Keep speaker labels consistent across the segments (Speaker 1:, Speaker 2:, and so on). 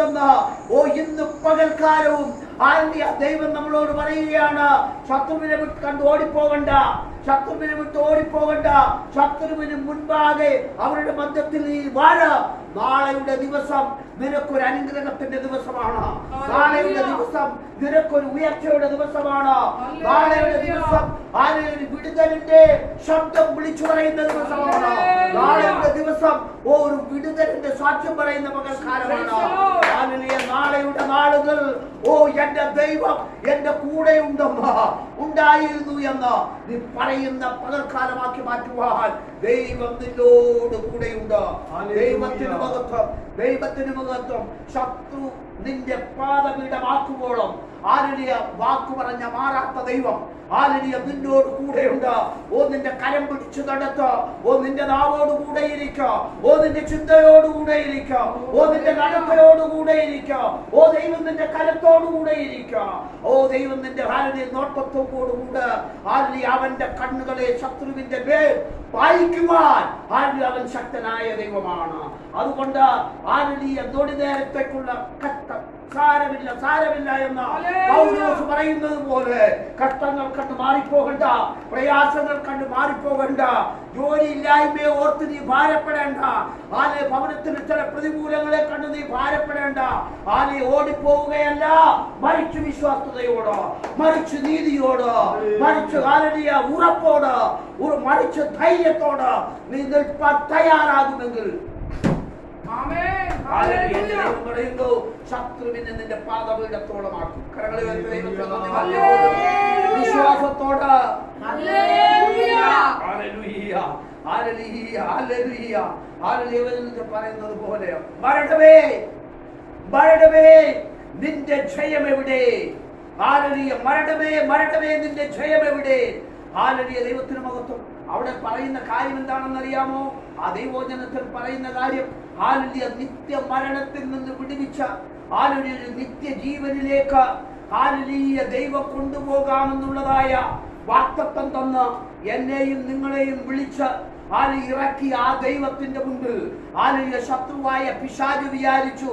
Speaker 1: ഉണ്ടെന്ന് ഇന്ന് പകൽക്കാലവും ദൈവം നമ്മളോട് പറയുകയാണ്. ശത്രുവിനെ വിട്ട് കണ്ട് ഓടിപ്പോകണ്ട, ശത്രുവിനെ വിട്ട് ഓടിപ്പോകണ്ട. ശത്രുവിന് മുൻപാകെ അവരുടെ മധ്യത്തിൽ നീ വാഴ. നാളെയുടെ ദിവസം നിനക്കൊരു അനുഗ്രഹത്തിന്റെ ദിവസമാണ്. നാളെയുടെ ദിവസം നിനക്കൊരു ഉയർച്ചയുടെ ദിവസമാണ്. നാളെയുടെ ദിവസം ആരെയും വിടുതലിന്റെ ശബ്ദം വിളിച്ചു പറയുന്ന ദിവസമാണ്. നാളെയുടെ ദിവസം ഒരു വിടുതലിന്റെ സാക്ഷ്യം പറയുന്ന പകൽക്കാലമാണ്. നാളെയുടെ നാളുകൾ എന്റെ ദൈവം എന്റെ കൂടെ ഉണ്ടായിരുന്നു എന്ന് നീ പറയുന്ന പകൽക്കാലമാക്കി മാറ്റുവാൻ ദൈവം നിന്നോട് കൂടെയുണ്ട്. ദൈവത്തിന് മഹത്വം, ദൈവത്തിന് മഹത്വം. ശത്രു നിന്റെ പാദപീഠമാക്കുമ്പോഴും വാക്കു പറഞ്ഞ മാറാത്ത ദൈവം നിന്നോട് കൂടെയുണ്ട്. നിന്റെ കരം പിടിച്ചു നടത്ത്. നിന്റെ നാവോട് കൂടെ ഇരിക്ക. നിന്റെ ചിന്തയോട് കൂടെ ഇരിക്ക. നിന്റെ നടപ്പയോട് കൂടെ ഇരിക്ക. ദൈവം നിന്റെ കരത്തോടു കൂടെ ഇരിക്ക. ദൈവം നിന്റെ നോട്ടത്തോടു കൂടെ അവന്റെ കണ്ണുകളെ ശത്രുവിന്റെ മേൽ പായിക്കുവാൻ അവൻ ശക്തനായ ദൈവമാണ്. അതുകൊണ്ട് നൊടി നേരത്തേക്കുള്ള കഷ്ടം സാരമില്ല എന്ന് പൗലോസ് പറയുന്നത് പോലെ കഷ്ടങ്ങൾ കണ്ട് മാറിപ്പോകണ്ട, പ്രയാസങ്ങൾ കണ്ട് മാറിപ്പോകണ്ട, ജോലിയില്ലായ്മയെ ഓർത്ത് നീ ഭാരപ്പെടേണ്ട, ഭവനത്തിന് ചില പ്രതികൂലങ്ങളെ കണ്ട് നീ ഭാരപ്പെടേണ്ട. ഓടിപ്പോവുകയല്ല, മറിച്ച് വിശ്വാസതയോട്, മറിച്ച് നീതിയോട്, മറിച്ച് ഉറപ്പോട്, മറിച്ച് ധൈര്യത്തോട് നീ നിൽപ്പാൻ തയ്യാറാകുമെങ്കിൽ ശത്രുവിനെ നിന്റെ പാദപീഠത്തോളമാക്കും. വിശ്വാസത്തോട് പറയുന്നത് പോലെ മരണമേ നിന്റെ ജയം എവിടെ? മരണമേ നിന്റെ ജയം എവിടെ? ദൈവത്തിന് മഹത്വം. അവിടെ പറയുന്ന കാര്യം എന്താണെന്നറിയാമോ? ആ ദൈവവചനത്തിൽ പറയുന്ന കാര്യം നിത്യ മരണത്തിൽ നിന്ന് വിടുവിച്ച നിത്യജീവനിലേക്ക് ദൈവം കൊണ്ടുപോകാമെന്നുള്ളതായ വാഗ്ദത്തം തന്ന് എന്നെയും നിങ്ങളെയും വിളിച്ച് ഇറക്കി ആ ദൈവത്തിന്റെ മുമ്പിൽ ശത്രുവായ പിശാച് വിചാരിച്ചു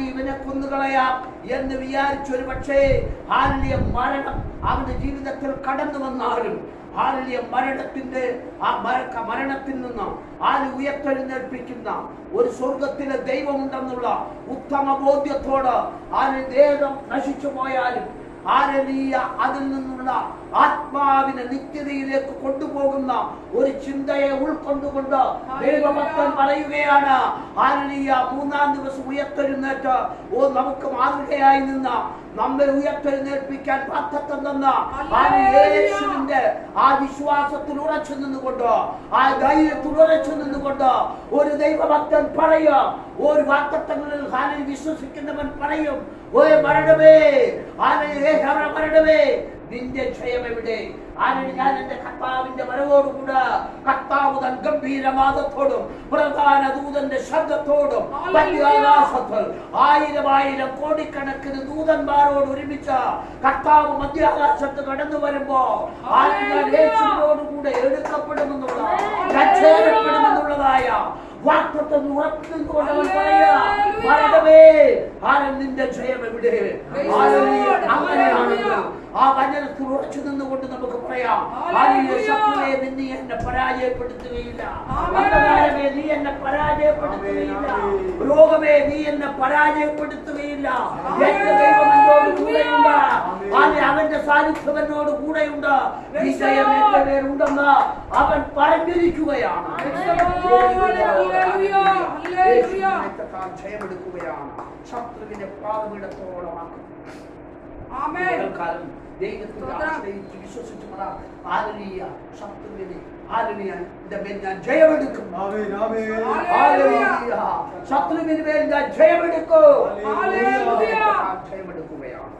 Speaker 1: ഇവനെ കൊന്നുകളയാം എന്ന് വിചാരിച്ചു. ഒരു പക്ഷേ മരണം അവന്റെ ജീവിതത്തിൽ കടന്നു വന്നാലും മരണത്തിൽ നിന്ന് ഉയർത്തെഴുന്നേൽപ്പിക്കുന്ന ഒരു സ്വർഗത്തിലെ ദൈവമുണ്ടെന്നുള്ള ഉത്തമ ബോധ്യത്തോട് ദേഹം നശിച്ചു പോയാലും അതിൽ നിന്നുള്ള ആത്മാവിനെ നിത്യതയിലേക്ക് കൊണ്ടുപോകുന്ന ഒരു ചിന്തയെ ഉൾക്കൊണ്ടുകൊണ്ട് ദൈവഭക്തൻ പറയുകയാണ്, മൂന്നാം ദിവസം ഉയർത്തെഴുന്നേറ്റ് നമുക്ക് മാതൃകയായി നിന്ന നമ്മെ ഉയർത്തെഴുന്നേൽപ്പിക്കാൻ വാഗ്ദത്തം തന്ന യേശുവിന്റെ വിശ്വാസത്തിൽ ഉറച്ചു നിന്നുകൊണ്ട്, ധൈര്യത്തിൽ ഉറച്ചു നിന്നുകൊണ്ട് ഒരു ദൈവഭക്തൻ പറയും, ഒരു വാഗ്ദത്തങ്ങളിൽ വിശ്വസിക്കുന്നവൻ പറയും, മരണമേ നിന്റെ ജയം എവിടെ? ഞാൻ എന്റെ കർത്താവിന്റെ വരവോടുകൂടെ കർത്താവ് തൻ ഗംഭീരവാദത്തോടും പ്രധാന ദൂതന്റെ ശബ്ദത്തോടും മധ്യാകാശത്തിൽ 1000 കോടിക്കണക്കിന് ദൂതന്മാരോട് ഒരുമിച്ച് കർത്താവ് മധ്യാകാശത്ത് കടന്നു വരുമ്പോ യേശുവിനോടുകൂടെ എടുക്കപ്പെടുമെന്നുള്ള രക്ഷപ്പെടുമെന്നുള്ളതായ വാഗ്ദത്തം ഉറപ്പിച്ചുകൊണ്ടവൻ പറയാ, മരണമേ നിന്റെ ജയം എവിടെ? അങ്ങനെയാണെങ്കിൽ ആ വചനത്തിൽ ഉറച്ചു നിന്നുകൊണ്ട് നമുക്ക് പറയാം, ശത്രുവേ നീ എന്നെ പരാജയപ്പെടുത്തുകയില്ല, അന്ധകാരമേ നീ എന്നെ പരാജയപ്പെടുത്തുകയില്ല, രോഗമേ നീ എന്നെ പരാജയപ്പെടുത്തുകയില്ല. എന്റെ ദൈവം എന്നോട് കൂടെയുണ്ട്, അവന്റെ സാന്നിധ്യം എന്നോട് കൂടെയുണ്ട്, വിജയം എന്റെ പേരുണ്ടെന്ന് അവൻ പറഞ്ഞിരിക്കുകയാണ്. ജയമെടുക്കുകയാണ്, ശത്രുവിനെ പാദപീഠത്തോളമാക്കും. ദൈവത്തെ ആശ്രയിച്ച് വിശ്വസിച്ച് ശത്രുവിനെ ഞാൻ ജയമെടുക്കും, ശത്രുവിന് മേൽ ഞാൻ ജയമെടുക്കും. ജയമെടുക്കുകയാണ്.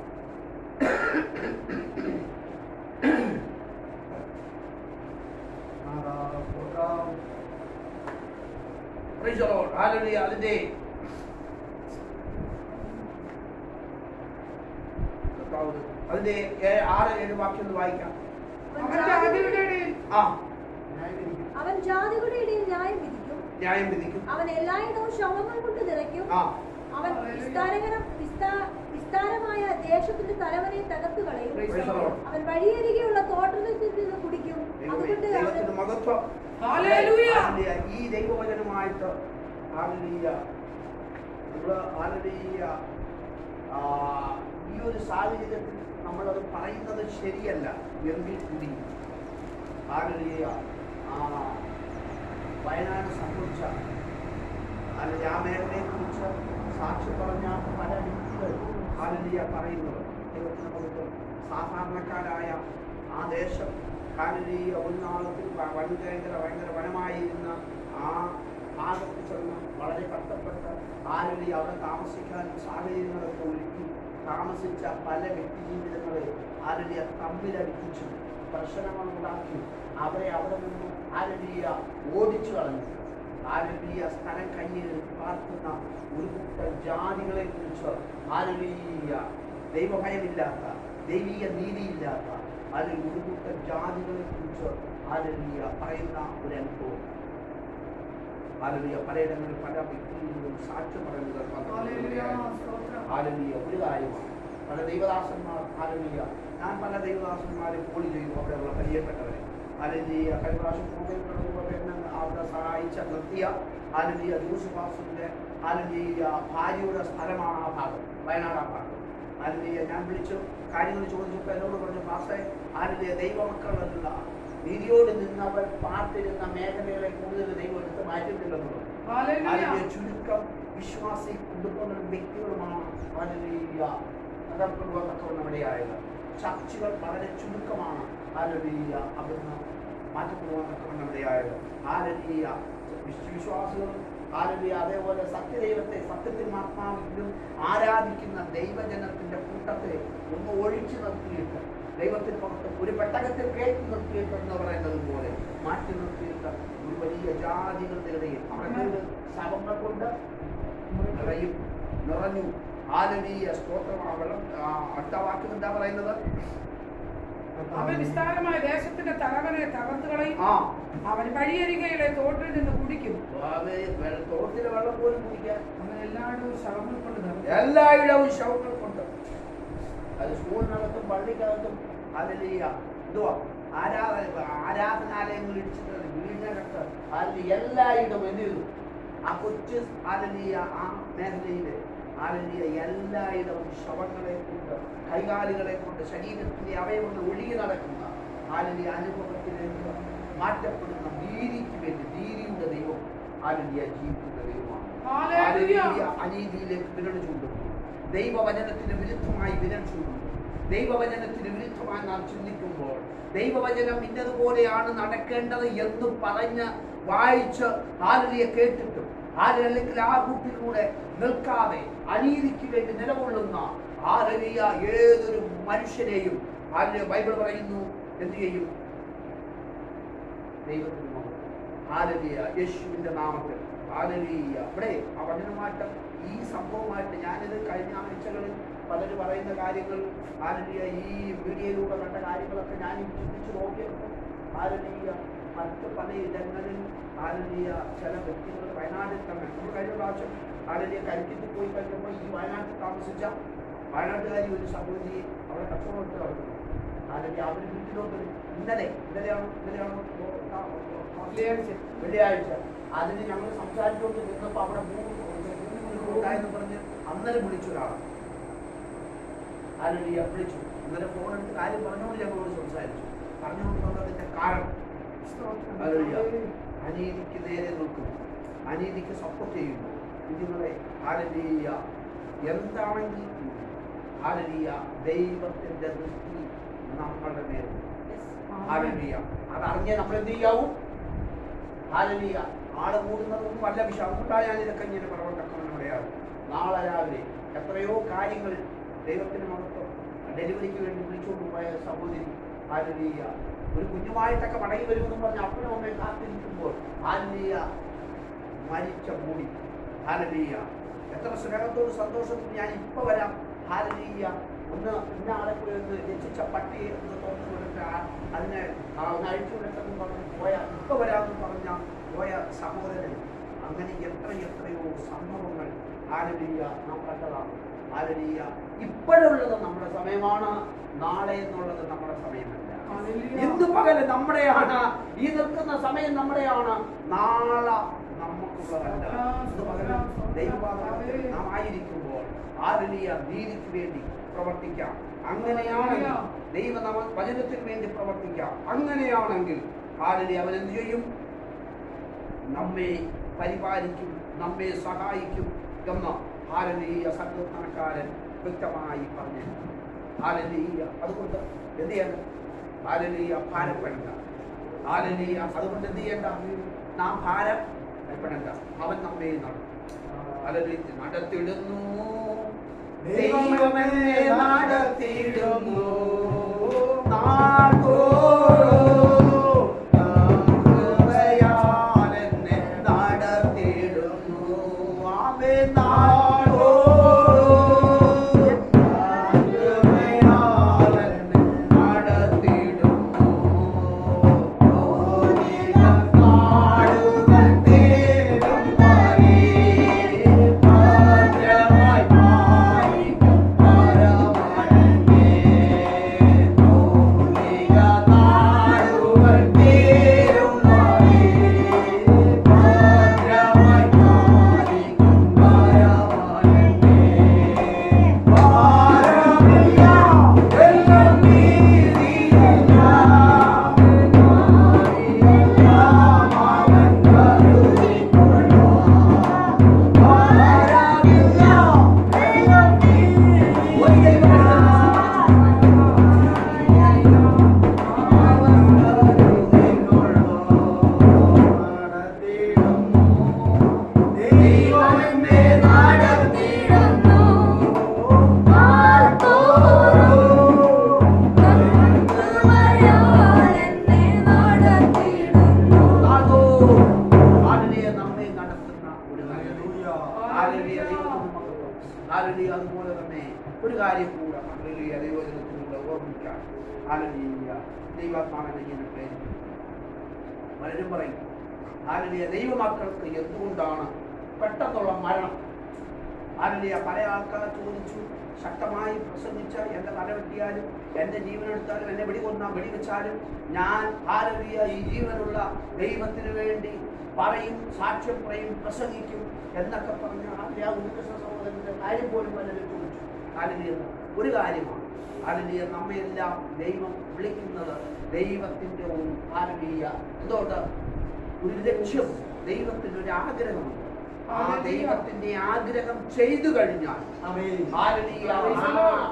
Speaker 1: അതിന്റെ അതിന്റെ 6-7 വാക്യം ഒന്ന് വായിക്കാം.
Speaker 2: അവൻ ജാതികളുടെ ഇടയിൽ ന്യായം വിധിക്കും,
Speaker 1: അവൻ
Speaker 2: എല്ലായിടവും ശവങ്ങൾ കൊണ്ട് നിറയ്ക്കും, അവൻ വിസ്താരമായ ദേശത്തിന്റെ തലവനെ തകർത്തു കളയും. അവൻ വഴിയരികെയുള്ള തോട്ടത്തിൽ നിന്ന് കുടിക്കും. അതുകൊണ്ട്
Speaker 1: ഈ ദൈവവചനമായിട്ട് ഈ ഒരു സാഹചര്യത്തിൽ നമ്മളത് പറയുന്നത് ശരിയല്ല എങ്കിൽ കൂടി വയനാട് സംഭവിച്ച അല്ലെങ്കിൽ ആ മേഖലയെ കുറിച്ച് സാക്ഷി പറഞ്ഞ പല വ്യക്തികൾ പറയുന്നത് ദൈവത്തിന് നമുക്ക് സാധാരണക്കാരായ ആ ദേശം ഒരു നാളത്തിൽ ഭയങ്കര വനമായിരുന്ന ആ ഭാഗത്ത് ചെന്ന് വളരെ കഷ്ടപ്പെട്ട് അവിടെ താമസിക്കാൻ സാഹചര്യങ്ങളൊക്കെ ഒരുക്കി താമസിച്ച പല വ്യക്തി ജീവിതങ്ങളെ തമ്മിലടിപ്പിച്ചു പ്രശ്നങ്ങൾ ഉണ്ടാക്കി അവരെ അവിടെ നിന്നും ഓടിച്ചു കളഞ്ഞു. സ്ഥലം കയ്യിൽ പാർക്കുന്ന ഒരു കൂട്ടം ജാതികളെ കുറിച്ച് ദൈവഭയമില്ലാത്ത ദൈവീയ നീതിയില്ലാത്ത ഒരു കൂട്ടം ജാതികളെ കുറിച്ച് പറയുന്ന ഒരു അനുഭവം പലയിടങ്ങളിൽ പല വ്യക്തികളും സാക്ഷ്യം പറയുന്നത് ഒരു കാര്യമാണ്. പല ദൈവദാസന്മാർ ഞാൻ പല ദൈവദാസന്മാരെ ഫോൺ ചെയ്തു അവിടെയുള്ള പരിചയപ്പെട്ടവരെ കഴിഞ്ഞ പ്രാവശ്യം അവിടെ സഹായിച്ച നിർത്തിയ ജോസുഭാസിന്റെ ഭാര്യയുടെ സ്ഥലമാണ് ആ ഭാഗം, വയനാട് ആ ഭാഗം. ഞാൻ വിളിച്ചു കാര്യങ്ങൾ ചോദിച്ചപ്പോൾ എന്നോട് പറഞ്ഞു, പാസ്റ്റേ ദൈവമക്കളുള്ള നീതിയോട് നിന്നവർ പാർത്തിരുന്ന മേഖലകളെ കൂടുതൽ ദൈവം എടുത്ത് മാറ്റിയിട്ടില്ലെന്ന് പറഞ്ഞു. ചുരുക്കം വിശ്വാസി കുടുംബങ്ങളും വ്യക്തികളുമാണ് നമ്മുടെയായത്. ചർച്ചകൾ വളരെ ചുരുക്കമാണ് അവിടുന്ന് മാറ്റപ്പെടുവാനൊക്കെയായത്. വിശ്വാസികളും അതേപോലെ സത്യദൈവത്തെ സത്യത്തിനും ആത്മാവിലും ആരാധിക്കുന്ന ദൈവജനത്തിന്റെ കൂട്ടത്തെ ഒന്ന് ഒഴിച്ചു നിർത്തിയിട്ട് ദൈവത്തിന് പുറത്ത് ഒരു പെട്ടകത്തിൽ കയറ്റി നിർത്തിയിട്ട് എന്ന് പറയുന്നത് പോലെ മാറ്റി നിർത്തിയിട്ട് ഒരു വലിയ ജാതികളുടെ ഇടയിൽ അവരുടെ ശവങ്ങൾ കൊണ്ട് നിറഞ്ഞു. സ്തോത്രമാണ്. വെള്ളം അടുത്ത വാക്കിൽ എന്താ പറയുന്നത്?
Speaker 3: അവൻ വിസ്താരമായ ദേശത്തിന്റെ തലവനെ തകർത്തു കളയും. അവൻ വഴിയരികയിലെ തോട്ടിൽ നിന്ന് കുടിക്കും.
Speaker 1: തോട്ടിലെ വെള്ളം പോലും കുടിക്കാൻ
Speaker 3: അവൻ എല്ലായിടവും ശവങ്ങൾ കൊണ്ട്
Speaker 1: എല്ലായിടവും ശവങ്ങൾ കൊണ്ട്. അത് സ്കൂളിനകത്തും പള്ളിക്കകത്തും ആരാധനാലയങ്ങൾ ഇടിച്ചിട്ട് വീടിനകത്ത് എല്ലായിടവും എന്ത് ചെയ്തു? ആ കൊച്ചു ആ മേഖലയില് എല്ലായിടവും ശവങ്ങളെ കൊണ്ട് കൈകാലുകളെ കൊണ്ട് ശരീരത്തിന്റെ അവയവങ്ങൾ ഒഴുകി നടക്കുന്ന അനുഭവത്തിലേക്ക് മാറ്റപ്പെടുന്ന നീതിക്ക് വേണ്ടി നീതിയുടെ ദൈവം ജീവിക്കുന്ന ദൈവമാണ്. അനീതിയിലേക്ക് വിരൽ ചൂണ്ടുന്നു. ദൈവവചനത്തിന് വിരുദ്ധമായി വിരൽ ചൂണ്ടുന്നു. ദൈവവചനത്തിന് വിരുദ്ധമായി നാം ചിന്തിക്കുമ്പോൾ ദൈവവചനം ഇന്നതുപോലെയാണ് നടക്കേണ്ടത് എന്ന് പറഞ്ഞ് വായിച്ച് കേട്ടിട്ടും അല്ലെങ്കിൽ ആ കൂട്ടിലൂടെ നിൽക്കാതെ അനീതിക്ക് വേണ്ടി നിലകൊള്ളുന്ന ഏതൊരു മനുഷ്യനെയും ബൈബിൾ പറയുന്നു എന്ത് ചെയ്യും? ദൈവത്തിന് യേശുവിന്റെ നാമത്തിൽ ഇവിടെ ആ വചനമായിട്ട് ഈ സംഭവമായിട്ട് ഞാനിത് കഴിഞ്ഞ ആഴ്ചകളിൽ പലരും പറയുന്ന കാര്യങ്ങൾ ഈ വീഡിയോയിലൂടെ കണ്ട കാര്യങ്ങളൊക്കെ ഞാൻ ചിന്തിച്ചു നോക്കിയപ്പോൾ മറ്റ് പലയിടങ്ങളിൽ ചില വ്യക്തികൾ വയനാട്ടിൽ തന്നെ നമ്മൾ കഴിഞ്ഞ പ്രാവശ്യം കരിക്കത്തിൽ പോയി കഴിഞ്ഞപ്പോൾ ഈ വയനാട്ടിൽ താമസിച്ച വയനാട്ടുകാരി ഒരു സഹോദരി അവിടെ കച്ചവടം എടുത്ത് നടക്കുന്നു. അവർ വീട്ടിലോട്ട് ഇന്നലെയാണോ വെള്ളിയാഴ്ച അതിന് ഞങ്ങൾ സംസാരിച്ചുകൊണ്ട് നിന്നപ്പോൾ അവിടെ മൂന്ന് പറഞ്ഞ് അന്നേരം വിളിച്ചൊരാളാണ്. വിളിച്ചു. ഇന്നലെ ഫോൺ എടുത്ത് കാര്യം പറഞ്ഞുകൊണ്ട് ഞങ്ങളോട് സംസാരിച്ചു. പറഞ്ഞുകൊണ്ട് വന്നതിന്റെ കാരണം അനീതിക്ക് നേരെ നിൽക്കുന്നു, അനീതിക്ക് സപ്പോർട്ട് ചെയ്യുന്നു. കുഞ്ഞുങ്ങളെ എന്താണെങ്കിൽ ദൈവത്തിന്റെ ദൃഷ്ടി നമ്മളുടെ മേൽ അതറിഞ്ഞേ നമ്മൾ എന്ത് ചെയ്യാവൂ? ആള് കൂടുന്നതൊന്നും വല്ല വിഷയം. അതുകൊണ്ടാണ് ഞാൻ ഇതൊക്കെ ഇങ്ങനെ പ്രവർത്തനം. നാളെ രാവിലെ എത്രയോ കാര്യങ്ങൾ ദൈവത്തിന് മഹത്വം ഡെലിവറിക്ക് വേണ്ടി വിളിച്ചുകൊണ്ട് പോയ സഹോദരി ഒരു കുഞ്ഞുമായിട്ടൊക്കെ മടങ്ങി വരുമെന്ന് പറഞ്ഞ് അപ്പനും അമ്മയെ കാത്തിരിക്കുമ്പോൾ മരിച്ച മൂടി എത്ര സ്നേഹത്തോട് സന്തോഷത്തിൽ ഞാൻ ഇപ്പൊ വരാം. ഒന്ന് ഇന്നാളെ പോയി ഒന്ന് രക്ഷിച്ച പട്ടിയെ ഒന്ന് തുറന്നു കൊടുത്ത അതിനെ ഒന്ന് അഴിച്ചു വിടട്ടെന്ന് പറഞ്ഞ് ഇപ്പൊ വരാമെന്ന് പറഞ്ഞ പോയ സഹോദരൻ അങ്ങനെ എത്രയോ സംഭവങ്ങൾ ഹല്ലേലൂയ നാം കണ്ടതാണ്. ഹല്ലേലൂയ ഇപ്പോഴുള്ളത് നമ്മുടെ സമയമാണ്, നാളെ എന്നുള്ളത് നമ്മുടെ സമയമല്ല. ഇന്ന് പകല് നമ്മുടെയാണ്, ഈ നിൽക്കുന്ന സമയം നമ്മുടെയാണ്, നാളെ നമുക്കുള്ളതല്ല. ഇന്ന് പകല് ദൈവപാദത്തിൽ നാം ആയിരിക്കുമ്പോൾ ഹല്ലേലൂയ നീതിക്ക് വേണ്ടി പ്രവർത്തിക്കാം. അങ്ങനെയാണെങ്കിൽ ദൈവ വചനത്തിന് വേണ്ടി പ്രവർത്തിക്കാം. അങ്ങനെയാണെങ്കിൽ ഹല്ലേലൂയ അവൻ എന്ത് ചെയ്യും? നമ്മെ പരിപാലിക്കും, നമ്മെ സഹായിക്കും എന്ന് ഹല്ലേലൂയ സങ്കീർത്തനക്കാരൻ വ്യക്തമായി പറഞ്ഞു. ഹല്ലേലൂയ അതുകൊണ്ട് എന്ത് ചെയ്യണം? ഹല്ലേലൂയ ഭാരപ്പെടേണ്ട. ഹല്ലേലൂയ അതുകൊണ്ട് എന്ത് ചെയ്യണ്ട? നാം ഭാരപ്പെടേണ്ട. അവൻ നമ്മെ നടത്തിടുന്നു, ദൈവമേ നടത്തിടുന്നു അതുപോലെ തന്നെ ഒരു കാര്യം കൂടെ ഹല്ലേലൂയ ദൈവജനത്തിലൂടെ ഓർമ്മിക്കാം. ഹല്ലേലൂയ ദൈവാത്മാവിനെ ഇങ്ങനെ പ്രേരിപ്പിക്കും. പലരും പറയും ഹല്ലേലൂയ ദൈവമക്കൾക്ക് എന്തുകൊണ്ടാണ് പെട്ടെന്നുള്ള മരണം? ഹല്ലേലൂയ പല ആൾക്കാർ ചോദിച്ചു, ശക്തമായി പ്രസംഗിച്ച എൻ്റെ തല വെട്ടിയാലും എൻ്റെ ജീവനെടുത്താലും എന്നെ വെടിവെച്ചാലും ഞാൻ ഹല്ലേലൂയ ഈ ജീവനുള്ള ദൈവത്തിന് വേണ്ടി പറയും, സാക്ഷ്യം പറയും, പ്രസംഗിക്കും എന്നൊക്കെ പറഞ്ഞ ആ ഉദ്ദേശ സഹോദരൻ്റെ കാര്യം പോലും പലരും ചോദിച്ചു. ഹല്ലേലൂയ ഒരു കാര്യമാണ്, ഹല്ലേലൂയ നമ്മയെല്ലാം ദൈവം വിളിക്കുന്നത് ദൈവത്തിൻ്റെ ഒരു ഹല്ലേലൂയ എന്തുകൊണ്ട് ഒരു ലക്ഷ്യം, ദൈവത്തിൻ്റെ ഒരു ആഗ്രഹമുണ്ട്. ആ ദൈവത്തിന്റെ ആഗ്രഹം ചെയ്തു കഴിഞ്ഞാൽ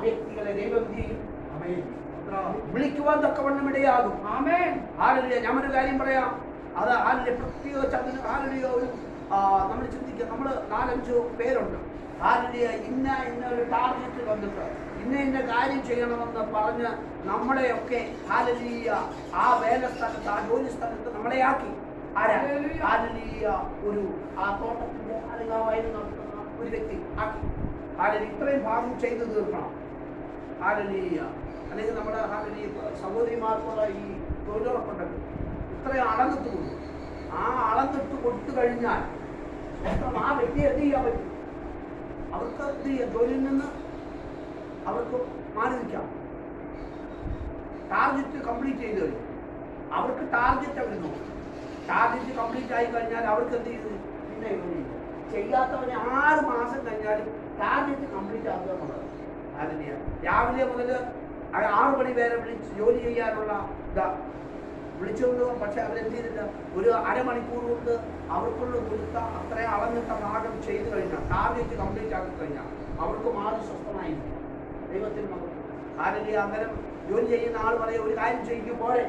Speaker 1: വ്യക്തികളെ ദൈവം ചെയ്യും, വിളിക്കുവാൻ തക്കവണ്ണം ഇടയാകും. ഞാനൊരു കാര്യം പറയാം, അത് പ്രത്യേകിച്ച് ഒരു നമ്മൾ ചിന്തിക്കുക, നമ്മൾ 4-5 പേരുണ്ട്. ഇന്ന ഒരു ടാർഗറ്റ് വന്നിട്ട് ഇന്ന കാര്യം ചെയ്യണമെന്ന് പറഞ്ഞ് നമ്മളെയൊക്കെ ആ വേല സ്ഥലത്ത്, ആ ജോലി സ്ഥലത്ത് നമ്മളെ ആക്കി. ഒരു ആ തോട്ടത്തിന്റെ അല്ലെങ്കിൽ നടത്തുന്ന ഒരു വ്യക്തി ആക്കി. ഇത്രയും ഭാഗം ചെയ്തു തീർക്കണം. അല്ലെങ്കിൽ നമ്മുടെ സഹോദരിമാർക്കുള്ള ഈ തൊഴിലുറപ്പുണ്ടല്ലോ, ഇത്രയും അളന്നിട്ട് കൊടുക്കും. ആ അളന്നിട്ട് കൊടുത്തു കഴിഞ്ഞാൽ ആ വ്യക്തി എന്ത് ചെയ്യാൻ പറ്റും? അവർക്ക് എന്ത് ചെയ്യാം? ജോലിയിൽ നിന്ന് അവർക്ക് മാറി നിൽക്കാം. ടാർഗറ്റ് കംപ്ലീറ്റ് ചെയ്ത് കഴിഞ്ഞു. അവർക്ക് ടാർഗറ്റ് അവർ നോക്കും. ടാർഗറ്റ് കംപ്ലീറ്റ് ആയി കഴിഞ്ഞാൽ അവർക്ക് എന്ത് ചെയ്തു? പിന്നെ ചെയ്യാത്തവനെ 6 മാസം കഴിഞ്ഞാലും ടാർഗറ്റ് കംപ്ലീറ്റ് ആക്കുക എന്നുള്ളത്. അതിന് രാവിലെ മുതൽ 6 മണി വരെ വിളിച്ച് ജോലി ചെയ്യാനുള്ള വിളിച്ചുകൊണ്ട്, പക്ഷെ അവരെന്ത് ചെയ്തില്ല, ഒരു അരമണിക്കൂർ കൊണ്ട് അവർക്കുള്ള കൊടുത്ത അത്ര അളന്നിട്ട ഭാഗം ചെയ്തു കഴിഞ്ഞാൽ, ടാർഗറ്റ് കംപ്ലീറ്റ് ആക്കി കഴിഞ്ഞാൽ അവർക്ക് മാറി സ്വസ്ഥമായിരിക്കും. ദൈവത്തിന് മകൻ അന്നേരം ജോലി ചെയ്യുന്ന ആൾ പറയും, ഒരു കാര്യം ചെയ്യുമ്പോഴേ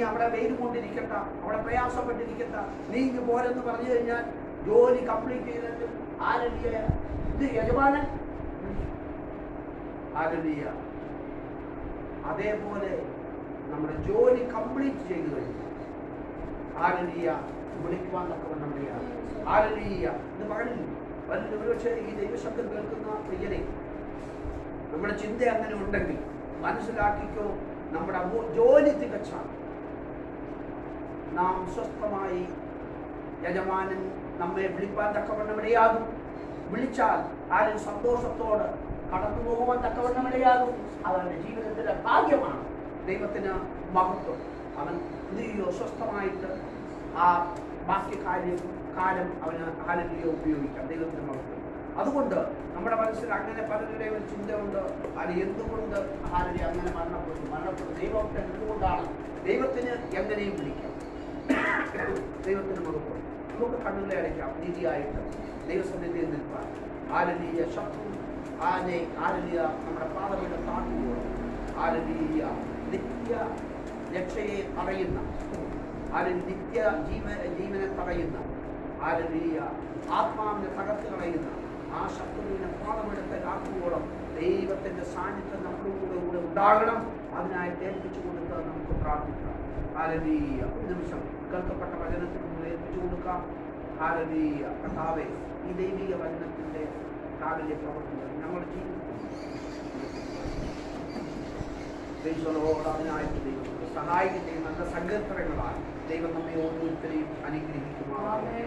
Speaker 1: അവിടെ വെയിൽ കൊണ്ടിരിക്കണ്ട, അവിടെ പ്രയാസപ്പെട്ടിരിക്കണ്ട, നീ ഇങ്ങ് പോരെന്ന് പറഞ്ഞു കഴിഞ്ഞാൽ ജോലി കംപ്ലീറ്റ് ചെയ്തിട്ട് ഇത് യജമാനൻ അതേപോലെ നമ്മുടെ ജോലി കംപ്ലീറ്റ് ചെയ്തു കഴിഞ്ഞു വിളിക്കുവാൻ തക്കവണ്ണം ഇത് പകലില്ല. ഒരുപക്ഷെ ഈ ദൈവശബ്ദം കേൾക്കുന്ന പ്രിയനെ, നമ്മുടെ ചിന്ത അങ്ങനെ ഉണ്ടെങ്കിൽ മനസ്സിലാക്കിക്കോ, നമ്മുടെ ജോലി തികച്ചാൽ നാം സ്വസ്ഥമായി യജമാനൻ നമ്മെ വിളിപ്പാൻ തക്കവണ്ണം ഇടയാകും. വിളിച്ചാൽ ആരും സന്തോഷത്തോട് കടന്നു പോകുവാൻ തക്കവണ്ണം ഇടയാകും. അവന്റെ ജീവിതത്തിന്റെ ഭാഗ്യമാണ്. ദൈവത്തിന് മഹത്വം. അവൻ പുതിയോ സ്വസ്ഥമായിട്ട് ആ ബാക്കി കാലം അവന് ഹല്ലേലൂയ ഉപയോഗിക്കാം. ദൈവത്തിന് മഹത്വം. അതുകൊണ്ട് നമ്മുടെ മനസ്സിൽ അങ്ങനെ പലരുടെയും ഒരു ചിന്തയുണ്ട്, അത് എന്തുകൊണ്ട് ഹല്ലേലൂയ അങ്ങനെ മരണപ്പെട്ടു ദൈവത്തെ എന്തുകൊണ്ടാണ്? ദൈവത്തിന് എങ്ങനെയും വിളിക്കാം. ദൈവത്തിന് മഹത്വം. നമുക്ക് കണ്ണുകളെ അടയ്ക്കാം നീതിയായിട്ട് ദൈവസന്നിധിയിൽ നിൽക്കാൻ. ഹല്ലേലൂയ. ശത്രു ഹല്ലേലൂയ നമ്മുടെ പാദങ്ങളുടെ താഴ്ത്തുകോളും ഹല്ലേലൂയ നിത്യ രക്ഷയെ തടയുന്ന, നിത്യ ജീവനെ തടയുന്ന, ആത്മാവിനെ തകർത്ത് കളയുന്ന ആ ശത്രുവിനെ പാദമെടുത്ത കാക്കുവോളം ദൈവത്തിന്റെ സാന്നിധ്യം നമ്മുടെ കൂടെ ഉണ്ടാകണം. അതിനായി ഏൽപ്പിച്ചു കൊടുത്ത് നമുക്ക് പ്രാർത്ഥിക്കാം. ഹല്ലേലൂയ. ഒരു നിമിഷം കേൾക്കപ്പെട്ട വചനത്തിന് നമ്മൾ ഏൽപ്പിച്ചു കൊടുക്കാം. ഹല്ലേലൂയ. കർത്താവേ, ഈ ദൈവിക വചനത്തിന്റെ കാലിലെ പ്രവർത്തനം ഞങ്ങളുടെ ജീവിതത്തിൽ അതിനായിട്ട് ദൈവം സഹായിക്കുകയും നല്ല സങ്കീർത്തനങ്ങളാൽ ദൈവം നമ്മെ ഓരോരുത്തരെയും അനുഗ്രഹിക്കുമാറാകട്ടെ.